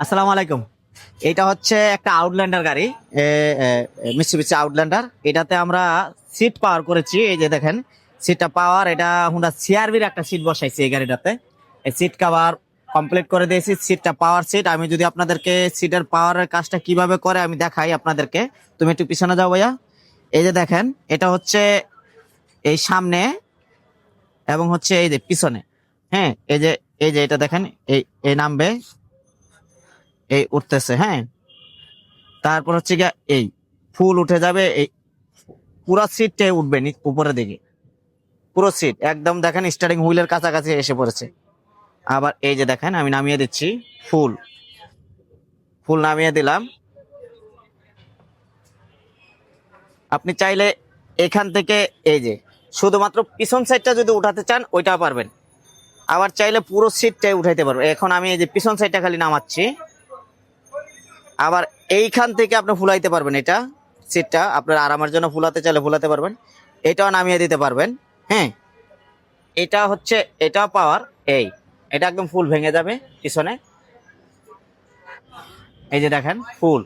আসসালামু আলাইকুম। এটা হচ্ছে একটা আউটল্যান্ডার গাড়ি, মিৎসুবিশি আউটল্যান্ডার। এটাতে আমরা সিট পাওয়ার করেছি। এই যে দেখেন সিটটা পাওয়ার, এটা হুন্ডা সিআরবির একটা সিট বসাইছি এই গাড়িটাতে। এই সিট কভার কমপ্লিট করে দিয়েছি, সিটটা পাওয়ার সিট। আমি যদি আপনাদেরকে সিটের পাওয়ারের কাজটা কিভাবে করে আমি দেখাই আপনাদেরকে। তুমি একটু পিছনে যাও ভাইয়া। এই যে দেখেন এটা হচ্ছে এই সামনে এবং হচ্ছে এই যে পিছনে। হ্যাঁ, এই যে এটা দেখেন, এই এই নামবে, এই উঠতেছে। হ্যাঁ, তারপর হচ্ছে গিয়া এই ফুল উঠে যাবে, এই পুরো সিটটাই উঠবে উপরের দিকে। পুরো সিট একদম দেখেন স্টার্টিং হুইলের কাছাকাছি এসে পড়েছে। আবার এই যে দেখেন আমি নামিয়ে দিচ্ছি, ফুল ফুল নামিয়ে দিলাম। আপনি চাইলে এখান থেকে এই যে শুধুমাত্র পিছন সাইডটা যদি উঠাতে চান ওইটা পারবেন, আবার চাইলে পুরো সিটটাই উঠাইতে পারবেন। এখন আমি এই যে পিছন সাইডটা খালি নামাচ্ছি, আবার এইখান থেকে আপনি ফুলাইতে পারবেন। এটা সিটটা আপনার আরামের জন্য ফুলাতে চাইলে ফুলাতে পারবেন, এটাও নামিয়ে দিতে পারবেন। হ্যাঁ, এটা হচ্ছে এটা পাওয়ার। এই এটা একদম ফুল ভেঙে যাবে পিছনে। এই যে দেখেন ফুল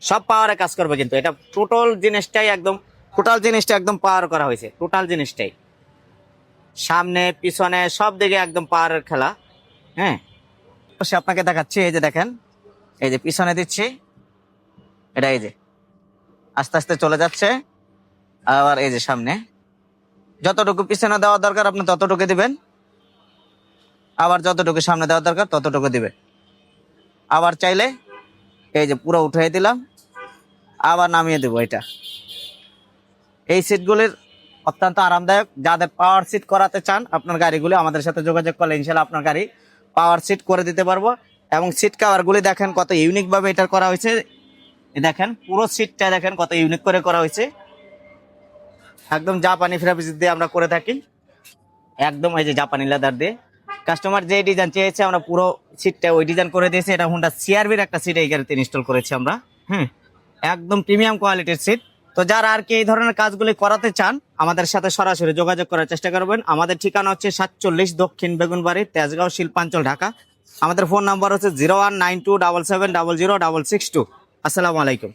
সব পাওয়ারে কাজ করবে, কিন্তু এটা টোটাল জিনিসটা একদম পাওয়ার করা হয়েছে। টোটাল জিনিসটাই সামনে পিছনে সব দিকে একদম পাওয়ারের খেলা। হ্যাঁ, সে আপনাকে দেখাচ্ছি। এই যে দেখেন, এই যে পিছনে দিচ্ছি, এটা এই যে আস্তে আস্তে চলে যাচ্ছে। আবার এই যে সামনে যতটুকু পিছনে দেওয়া দরকার আপনি ততটুকু দিবেন, আবার যতটুকু সামনে দেওয়া দরকার ততটুকু দিবেন। আবার চাইলে এই যে পুরো উঠিয়ে দিলাম, আবার নামিয়ে দেবো। এটা এই সিটগুলির অত্যন্ত আরামদায়ক। যাদের পাওয়ার সিট করাতে চান আপনার গাড়িগুলি আমাদের সাথে যোগাযোগ করলে ইনশাল্লাহ আপনার গাড়ি পাওয়ার সিট করে দিতে পারবো। এবং সিট কাভারগুলি দেখেন কত ইউনিক ভাবে এটা করা হয়েছে। দেখেন পুরো সিটটা দেখেন কত ইউনিক করে করা হয়েছে। একদম জাপানি ফেব্রিক দিয়ে আমরা করে থাকি, একদম এই যে জাপানি লেদার দিয়ে। কাস্টমার যে ডিজাইন চেয়েছে আমরা পুরো সিটটা ওই ডিজাইন করে দিয়েছি। এটা হুন্ডা সিআরবির একটা সিট এই গাড়িতে ইনস্টল করেছি আমরা। হুম, একদম প্রিমিয়াম কোয়ালিটির সিট। তো যারা আর কি এই ধরনের কাজগুলি করাতে চান আমাদের সাথে সরাসরি যোগাযোগ করার চেষ্টা করবেন। আমাদের ঠিকানা হচ্ছে 47 দক্ষিণ বেগুনবাড়ি, তেজগাঁও, শিল্পাঞ্চল, ঢাকা। আমাদের ফোন নাম্বার হচ্ছে 019277006662। আসসালামু আলাইকুম।